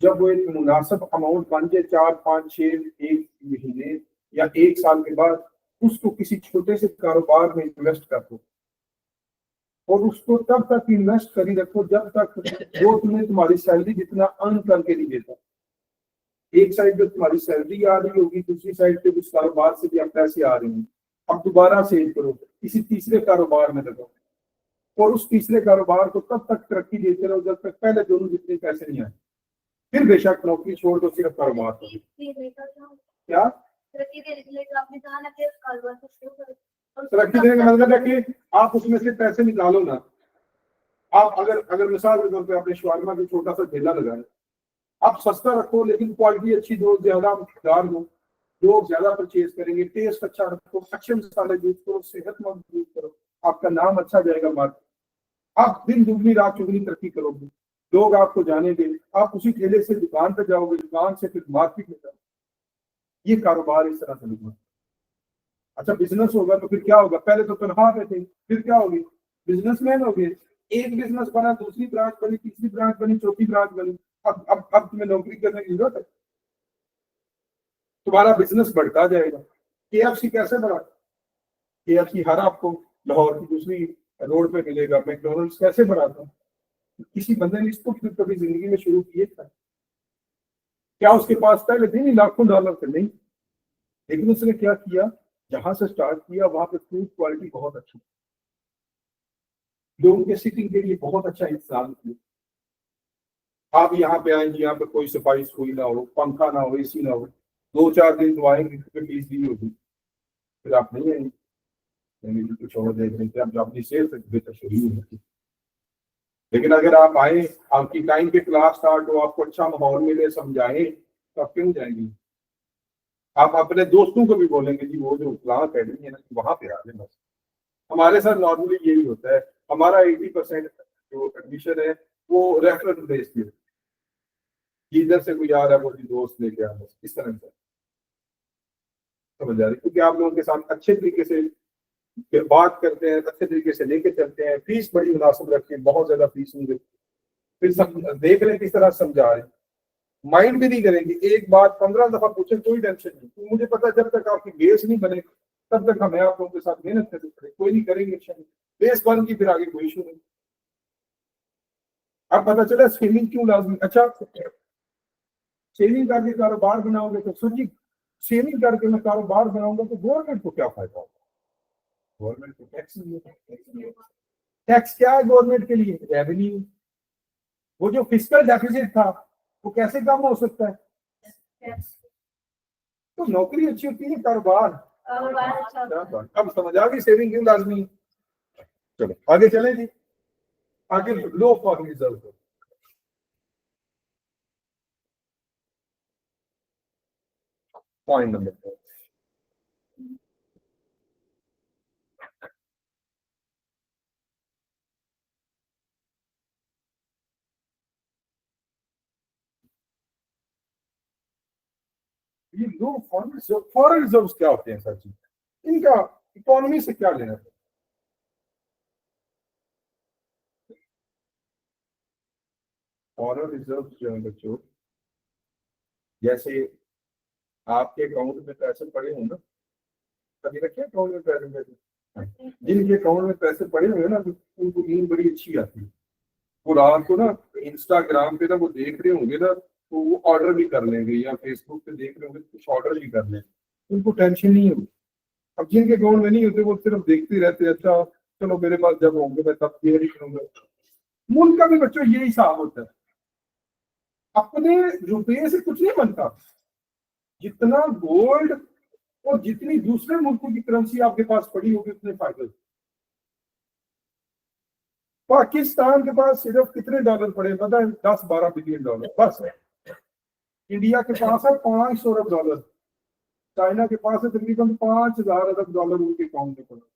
जब वो एक मुनासिब अमाउंट बन जाए, 4, 5, 6 एक महीने या 1 साल के बाद, उसको किसी छोटे से कारोबार में इन्वेस्ट कर दो और उसको तब तक इन्वेस्ट करी रखो जब तक वो तुम्हें तुम्हारी सैलरी जितना अर्न करके नहीं देता। एक साइड पे तुम्हारी सैलरी आ रही होगी, दूसरी साइड पे उस कारोबार से भी अब पैसे आ रहे हैं, अब दोबारा सेव करो, किसी तीसरे कारोबार में लगाओ और उस तीसरे कारोबार को तब तक तरक्की देते रहो जब तक पहले दोनों जितने पैसे नहीं आए। फिर बेशक नौकरी छोड़ दो, सिर्फ कारोबार करो। क्या तरक्की देने का मतलब है कि आप उसमें से पैसे निकालो ना। आप अगर मिसाल के तौर पर आपने शवारमा का छोटा सा ठेला लगाया, आप सस्ता रखो लेकिन क्वालिटी अच्छी दो, ज्यादा मकदार दो, लोग ज्यादा परचेज करेंगे, टेस्ट अच्छा रखो, अच्छे मसाले यूज करो, सेहतमंद यूज करो, आपका नाम अच्छा जाएगा मार्केट, आप दिन दुगनी रात चुगनी तरक्की करोगे, लोग आपको जानेंगे, आप उसी ठेले से दुकान पर जाओगे, दुकान से फिर मार्केट में जाओगे। ये कारोबार इस तरह से लगना। अच्छा, बिजनेस होगा तो फिर क्या होगा? पहले तो तनख्वाह पे थे, फिर क्या होगी? बिजनेसमैन हो गए। एक बिजनेस बना, दूसरी ब्रांच बनी, तीसरी ब्रांच बनी, चौथी ब्रांच बनी, अब तुम्हें नौकरी करने की जरूरत है, तुम्हारा बिजनेस बढ़ता जाएगा। KFC कैसे बढ़ा? KFC हर आपको लाहौर की दूसरी रोड पे मिलेगा। मैकडोनल्ड्स कैसे बढ़ाता? किसी बंदे ने इसको कभी जिंदगी में शुरू किए था? क्या उसके पास पहले थे नहीं लाखों डॉलर थे? नहीं, लेकिन उसने क्या किया, जहां से स्टार्ट किया वहां पे फूड क्वालिटी बहुत अच्छी, लोगों के सिटिंग के लिए बहुत अच्छा इंतजाम किया। आप यहाँ पे आएंगे, यहाँ पे कोई सफाई सुई ना हो, पंखा ना हो, AC ना हो, 2-4 दिन तो आएंगे, फीस दी होगी, फिर आप नहीं आएंगे, यानी कि कुछ और देख रहे थे, आप अपनी सेहत बेहतर शुरू होती। लेकिन अगर आप आए, आपकी टाइम पे क्लास स्टार्ट हो, आपको अच्छा माहौल मिले, समझाएं, तो आप क्यों जाएंगे? आप अपने दोस्तों को भी बोलेंगे जी वो जो क्लास अकेडमी है ना, वहां पे आ जाए बस। हमारे साथ नॉर्मली यही होता है, हमारा 80% जो एडमिशन है वो रेफरल बेस्ड है, इधर से कोई आ रहा है वो भी दोस्त लेके आ, बस इस तरह से समझ आ रही, क्योंकि आप लोगों के साथ अच्छे तरीके से फिर बात करते हैं, अच्छे तरीके से लेके चलते हैं, फीस बड़ी मुनासिब रखते हैं, बहुत ज्यादा फीस नहीं देते, फिर देख रहे हैं किस तरह समझा रहे हैं, माइंड भी नहीं करेंगे, एक बात 15 दफा पूछे कोई टेंशन नहीं, तो मुझे पता है जब तक आपकी बेस नहीं बने तब तक हमें आप लोगों के साथ मेहनत करनी पड़ेगी, कोई नहीं करेंगे, अच्छा बेस बन की फिर आगे कोई इशू नहीं। अब पता चला सेविंग क्यों लाजमी, अच्छा सेविंग करके कारोबार बनाओगे तो सोचिए, सेविंग करके मैं कारोबार बनाऊंगा तो गवर्नमेंट को क्या फायदा होगा? गवर्नमेंट को टैक्स, टैक्स क्या है गवर्नमेंट के लिए? रेवेन्यू। वो जो फिस्कल डेफिसिट था वो कैसे कम हो सकता है? तो नौकरी अच्छी होती है, कारोबार अच्छा। अब समझ आ गई सेविंग क्यों लाजमी है। चलो आगे चलें जी, आगे लो फॉर रिजर्व। पॉइंट नंबर 4, ये लो फॉरेन रिजर्व क्या होते हैं सर जी, इनका इकोनॉमी से क्या लेना है? फॉरेन रिजर्व जो है बच्चों, जैसे आपके अकाउंट में पैसे पड़े हों ना, कभी रखे अकाउंट में पैसे? हाँ। जिनके अकाउंट में पैसे पड़े हुए हैं ना, तो उनको नींद बड़ी अच्छी आती है, वो रात को ना इंस्टाग्राम पे ना वो देख रहे होंगे ना, तो वो ऑर्डर भी कर लेंगे, या फेसबुक पे देख रहे होंगे तो कुछ ऑर्डर भी कर लेंगे, उनको टेंशन नहीं होगी। अब जिनके अकाउंट में नहीं होते वो सिर्फ देखते रहते हैं, अच्छा चलो मेरे पास जब होंगे मैं तब क्लियर ही करूंगा। मुल्क का भी बच्चों यही हिसाब होता है, अपने रुपये से कुछ नहीं बनता, जितना गोल्ड और जितनी दूसरे मुल्कों की करेंसी आपके पास पड़ी होगी उतने फायदे। पाकिस्तान के पास सिर्फ कितने डॉलर पड़े पता है? 10-12 बिलियन डॉलर बस है। इंडिया के पास है 500 अरब डॉलर, चाइना के पास है तकरीबन 5,000 अरब डॉलर उनके अकाउंट में पड़ा।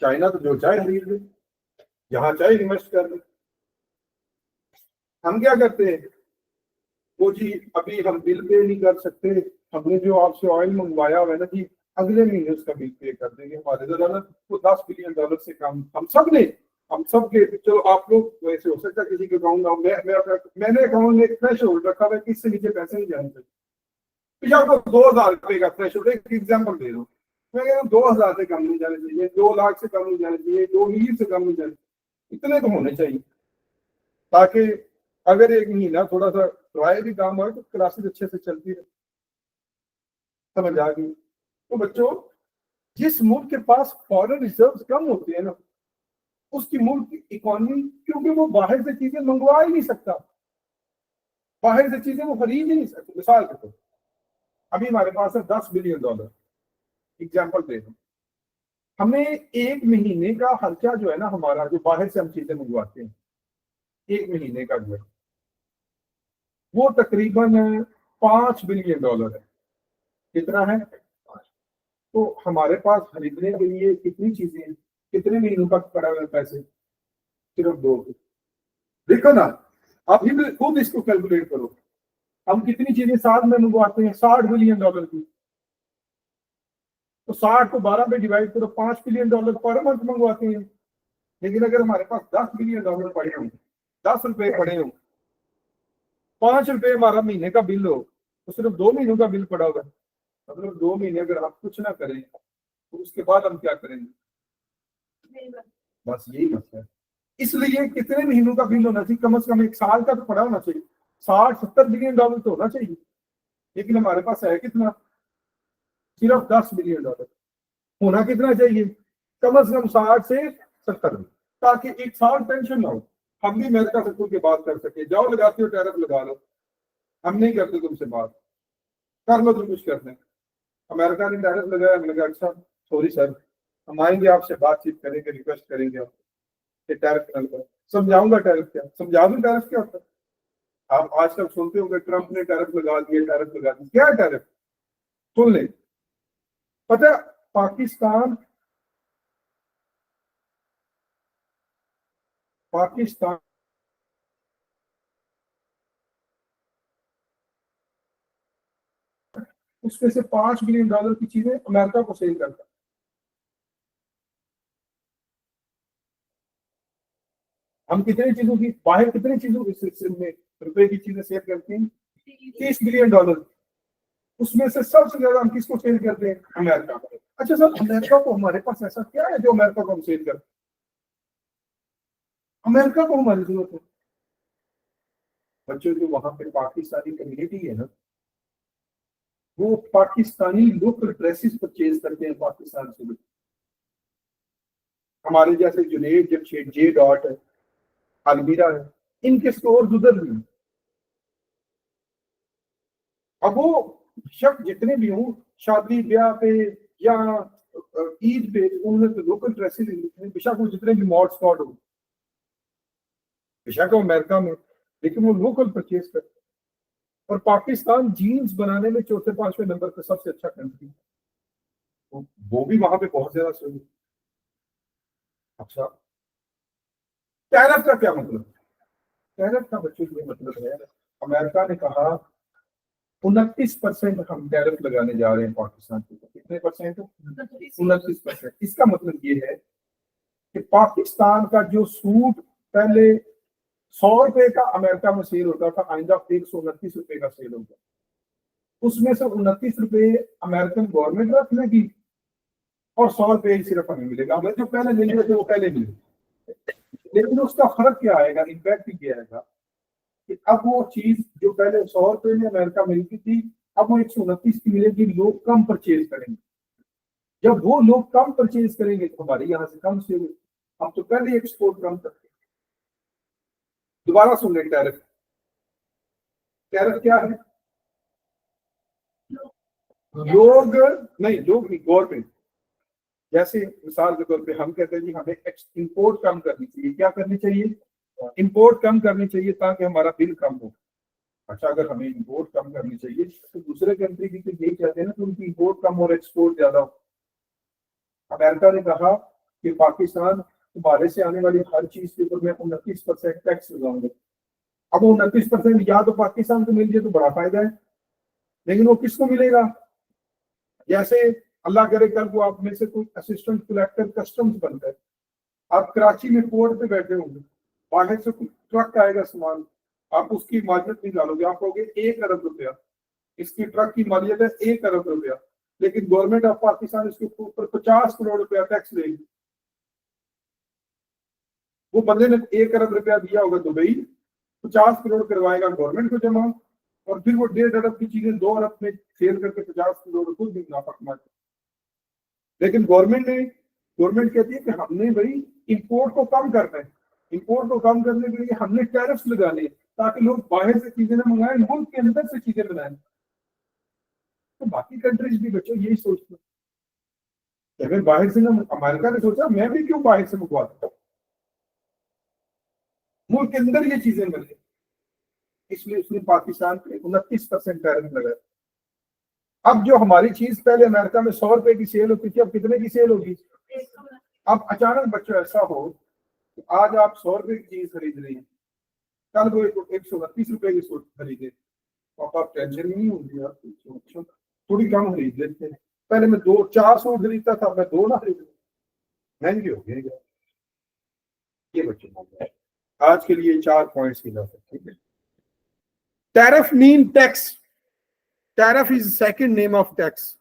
चाइना तो जो चाहे खरीद ले, जहां चाहे इन्वेस्ट कर ले। हम क्या करते हैं, वो जी अभी हम बिल पे नहीं कर सकते, हमने जो आपसे ऑयल मंगवाया हुआ है ना जी, अगले महीने उसका बिल पे कर देंगे, हमारे डॉलर वो 10 बिलियन डॉलर से कम हम सब के, चलो आप लोग वैसे हो सकता है किसी के अकाउंट मैंने अकाउंट में फ्रेश होल्ड रखा हुआ है, किससे नीचे पैसे नहीं जाने चाहिए, तो आपको 2,000 रुपए का फ्रेश होल्ड, एक एग्जाम्पल दे रहा हूँ, मैं कह रहा हूँ 2,000 से कम नहीं जाने चाहिए, 2 लाख से कम नहीं जाने चाहिए, 2 मिलियन से कम नहीं जाने चाहिए, इतने तो होने चाहिए, ताकि अगर एक महीना थोड़ा सा ट्राई भी काम हो तो क्लासेस अच्छे से चलती रहे। समझ आ गई? तो बच्चों, जिस मुल्क के पास फॉरेन रिजर्व कम होते हैं ना, उसकी मुल्क की इकोनॉमी, क्योंकि वो बाहर से चीजें मंगवा ही नहीं सकता, बाहर से चीजें वो खरीद ही नहीं सकते। मिसाल के तौर, अभी हमारे पास है 10 बिलियन डॉलर, एग्जाम्पल दे रहा हूं, हमें एक महीने का खर्चा जो है ना हमारा, जो बाहर से हम चीजें मंगवाते हैं, एक महीने का जो है वो तकरीबन 5 बिलियन डॉलर है। कितना है? तो हमारे पास खरीदने के लिए कितनी चीजें हैं, कितने महीनों का पड़ा हुआ है पैसे? सिर्फ 2। देखो ना, आप ही खुद इसको कैलकुलेट करो, हम कितनी चीजें साल में मंगवाते हैं? 60 बिलियन डॉलर की, तो 60 को 12 में डिवाइड करो, 5 बिलियन डॉलर पर मंथ मंगवाते हैं। लेकिन अगर हमारे पास 10 बिलियन डॉलर पड़े हों, 10 रुपए पड़े हों, ₹5 हमारा महीने का बिल हो तो सिर्फ 2 महीनों का बिल पड़ा होगा, मतलब 2 महीने अगर आप कुछ ना करें तो उसके बाद हम क्या करेंगे? बस यही मसला है। इसलिए कितने महीनों का बिल होना चाहिए? कम से कम 1 साल का तो पड़ा होना चाहिए। $60-70 बिलियन तो होना चाहिए, लेकिन हमारे पास है कितना? सिर्फ $10 बिलियन। होना कितना चाहिए? कम से कम 60 से 70, ताकि 1 साल टेंशन ना हो। हम भी अमेरिका से खुल के बात कर सके, जाओ लगाते हो टैरिफ लगा लो, हम नहीं करते तुमसे बात, कर लो तुम कुछ करते हैं। अमेरिका ने टैरिफ लगाया, हमने कहा अच्छा सॉरी सर, हम आएंगे आपसे बातचीत करेंगे, रिक्वेस्ट करेंगे आप टैरिफ कर लो। समझाऊंगा टैरिफ क्या, समझा दूं टैरिफ क्या होता है। आप आज तक सुनते होंगे ट्रंप ने टैरिफ लगा दिए, टैरिफ लगा दिए। क्या है टैरिफ? सुन ले, पता है, पाकिस्तान पाकिस्तान उसमें से $5 बिलियन की चीजें अमेरिका को सेल करता है। हम कितनी चीजों की बाहर, कितनी चीजों की सिलसिले में रुपए की चीजें सेल करते हैं? $30 बिलियन। उसमें से सबसे ज्यादा हम किसको सेल करते हैं? अमेरिका को। अच्छा सर, अमेरिका को हमारे पास ऐसा क्या है जो अमेरिका को हम सेल करते हैं? अमेरिका को हमारी जरूरत है। बच्चों, जो वहां पे पाकिस्तानी कम्युनिटी है ना, वो पाकिस्तानी लोकल ड्रेसेस परचेज करते हैं पाकिस्तान से। हमारे जैसे जुनेद, जमशेद, जे डॉट है, अलमीरा है, इनके स्टोर उधर भी हैं। अब वो शख्स जितने भी हों, शादी ब्याह पे या ईद पे, उन्होंने तो लोकल ड्रेसेस बेशक वो जितने भी मॉड स्कॉट हो, बेशक वो अमेरिका में, लेकिन वो लोकल परचेज करते हैं। और पाकिस्तान जीन्स बनाने में चौथे पांचवें नंबर पर सबसे अच्छा कंट्री है। वो भी वहां पे बहुत ज्यादा सही। अच्छा, टैरिफ का क्या मतलब? टैरिफ का बच्चों ये मतलब है, अमेरिका ने कहा 29% हम टैरिफ लगाने जा रहे हैं पाकिस्तान के ऊपर। कितने परसेंट? 29%। इसका मतलब ये है कि पाकिस्तान का जो सूट पहले ₹100 का अमेरिका में सेल होता था, आइंदा ₹129 का सेल होगा। उसमें से ₹29 अमेरिकन गवर्नमेंट रख लेगी और ₹100 ही सिर्फ हमें मिलेगा। हमें जो पहले मिल रहे थे वो पहले मिले, लेकिन उसका फर्क क्या आएगा, इम्पैक्ट क्या आएगा कि अब वो चीज जो पहले ₹100 में अमेरिका मिलती थी, अब वो 129 की मिलेगी। लोग कम परचेज करेंगे। जब वो लोग कम परचेज करेंगे तो हमारे यहाँ से कम सेल। हम तो पहले एक्सपोर्ट कम करते हैं। दोबारा सुन ले, टैरिफ। टैरिफ क्या है? लोग नहीं, लोग नहीं, गवर्नमेंट। जैसे मिसाल के तौर पे हम कहते हैं जी हमें इंपोर्ट कम करनी चाहिए। क्या करनी चाहिए? इंपोर्ट कम करनी चाहिए ताकि हमारा बिल कम हो। अच्छा, अगर हमें इंपोर्ट कम करनी चाहिए तो दूसरे कंट्री भी तो यही चाहते हैं ना कि उनकी इंपोर्ट कम और एक्सपोर्ट ज्यादा हो। अमेरिका ने कहा कि पाकिस्तान, तुम्हारे से आने वाली हर चीज के ऊपर मैं 29% टैक्स लगाऊंगा। अब 29% या तो पाकिस्तान को मिल जाए तो बड़ा फायदा है, लेकिन वो किसको मिलेगा? जैसे अल्लाह करे कल को आप में से कोई असिस्टेंट कलेक्टर कस्टम्स बनता है, आप कराची में पोर्ट पे बैठे होंगे, बाहर से कुछ ट्रक आएगा सामान, आप उसकी मालियत निकालोगे, आप कहोगे ₹1 अरब, इसकी ट्रक की मालियत है ₹1 अरब, लेकिन गवर्नमेंट ऑफ पाकिस्तान इसके ऊपर ₹50 करोड़ टैक्स लेगी। वो बंदे ने ₹1 अरब दिया होगा दुबई, 50 करोड़ करवाएगा गवर्नमेंट को जमा, और फिर वो 1.5 अरब की चीजें 2 अरब में सेल करके 50 करोड़ खुद भी मुनाफा कमाते। लेकिन गवर्नमेंट कहती है कि हमने भाई इंपोर्ट को कम करना है। इंपोर्ट को कम करने के लिए हमने टैरिफ लगाने हैं ताकि लोग बाहर से चीजें ना मंगाएं, मुल्क के अंदर से चीजें बनाएं। तो बाकी कंट्रीज भी बच्चों यही सोचते हैं। अगर बाहर से ना, अमेरिका ने सोचा मैं भी क्यों बाहर से मंगवाता हूँ, मुल्क के अंदर ये चीजें बने, इसलिए उसने पाकिस्तान पे 29% टैरिफ लगाया। अब जो हमारी चीज पहले अमेरिका में ₹100 की सेल होती थी, अब कितने की सेल होगी? अब अचानक बच्चों ऐसा हो कि आज आप ₹100 की चीज खरीद रही हैं, कल वो ₹129 की सूट खरीदे, तो आप टेंशन नहीं होगी यार, थोड़ी कम खरीद लेते हैं। पहले मैं 2-4 सूट खरीदता था, मैं 2 ना खरीद, महंगे हो गए। ये बच्चों आज के लिए 4 पॉइंट्स की बात है, ठीक है। Tariff mean tax. Tariff is second name of tax.